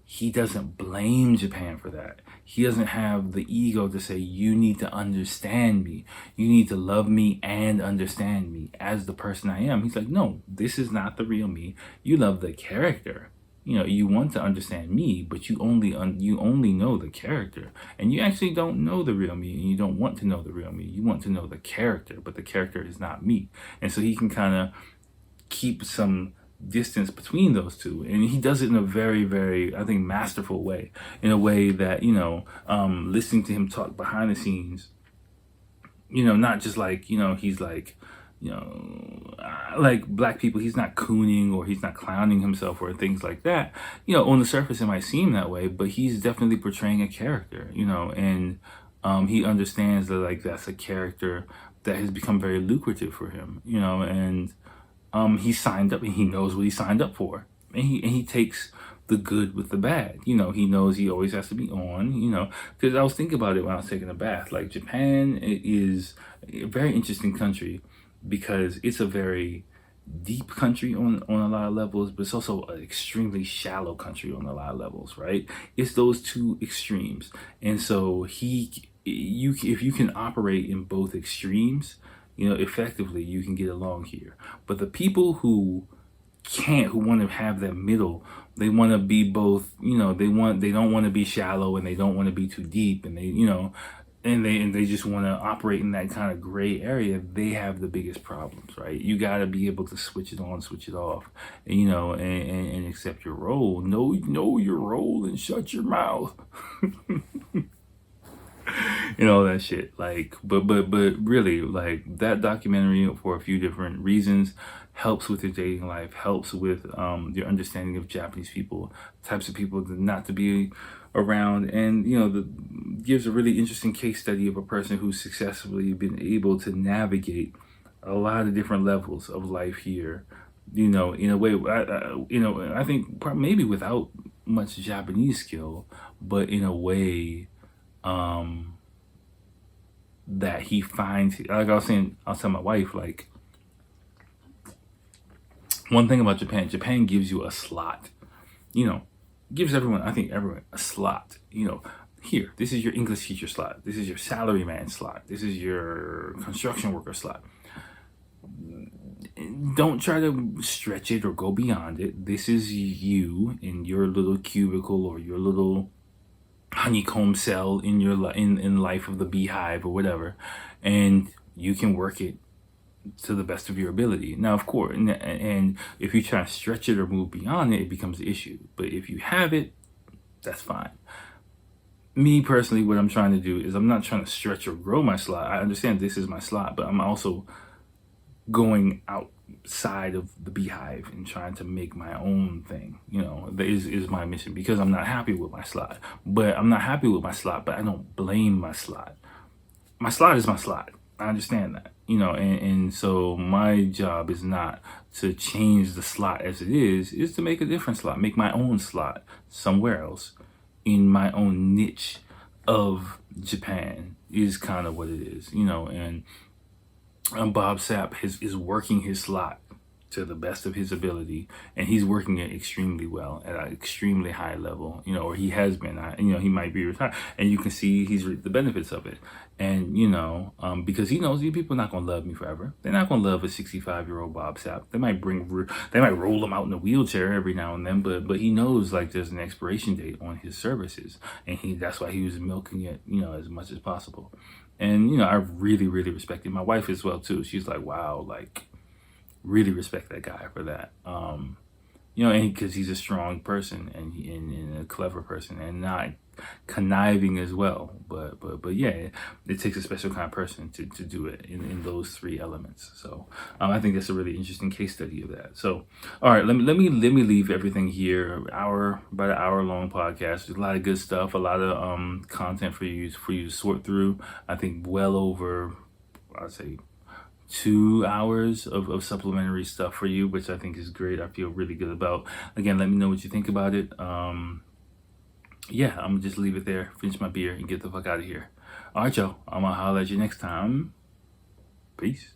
he doesn't blame Japan for that. He doesn't have the ego to say, you need to understand me. You need to love me and understand me as the person I am. He's like, no, this is not the real me. You love the character. You want to understand me, but you only know the character. And you actually don't know the real me, and you don't want to know the real me. You want to know the character, but the character is not me. And so he can kind of keep some distance between those two, and he does it in a very, very, I think, masterful way, in a way that listening to him talk behind the scenes, not just like, he's like, like black people, he's not cooning or he's not clowning himself or things like that. On the surface it might seem that way, but he's definitely portraying a character, and he understands that, like, that's a character that has become very lucrative for him, and he signed up, and he knows what he signed up for, and he takes the good with the bad. He knows he always has to be on, because I was thinking about it when I was taking a bath. Like, Japan is a very interesting country, because it's a very deep country on a lot of levels, but it's also an extremely shallow country on a lot of levels, right? It's those two extremes. And so if you can operate in both extremes, effectively you can get along here. But the people who who want to have that middle, they want to be both, they don't want to be shallow and they don't want to be too deep, and they just want to operate in that kind of gray area, they have the biggest problems, right? You got to be able to switch it on, switch it off, and accept your role. Know your role and shut your mouth. All that shit. Like, but really, like, that documentary, for a few different reasons, helps with your dating life, helps with your understanding of Japanese people, types of people not to be around, and gives a really interesting case study of a person who's successfully been able to navigate a lot of different levels of life here. In a way, I think maybe without much Japanese skill, but in a way that he finds, like I was saying, I'll tell my wife, like, one thing about Japan gives you a slot, gives everyone, I think everyone, a slot, here, this is your English teacher slot, this is your salaryman slot, this is your construction worker slot. Don't try to stretch it or go beyond it. This is you in your little cubicle or your little honeycomb cell in your in life of the beehive or whatever, and you can work it to the best of your ability. Now, of course, and if you try to stretch it or move beyond it, it becomes an issue. But if you have it, that's fine. Me personally, what I'm trying to do is I'm not trying to stretch or grow my slot. I understand this is my slot, but I'm also going outside of the beehive and trying to make my own thing. That is my mission, because I'm not happy with my slot. But I don't blame my slot. My slot is my slot. I understand that. And so my job is not to change the slot as it is to make a different slot, make my own slot somewhere else in my own niche of Japan, is kind of what it is, and Bob Sapp is working his slot to the best of his ability, and he's working it extremely well at an extremely high level, or he has been. He might be retired, and you can see he's reaped the benefits of it. And because he knows these people are not gonna love me forever. They're not gonna love a 65-year-old Bob Sapp. They might roll him out in a wheelchair every now and then, but he knows, like, there's an expiration date on his services, and that's why he was milking it, as much as possible. And I really, really respect it. My wife as well too. She's like, wow, like, really respect that guy for that. And because he's a strong person and a clever person and not conniving as well. But yeah, it takes a special kind of person to do it in those three elements. So I think that's a really interesting case study of that. So all right, let me leave everything here. About an hour long podcast. There's a lot of good stuff, a lot of content for you to sort through. I think well over, I'd say, 2 hours of supplementary stuff for you, which I think is great. I feel really good about. Again, let me know what you think about it. Yeah, I'm gonna just leave it there, finish my beer, and get the fuck out of here. All right, y'all. I'm gonna holler at you next time. Peace.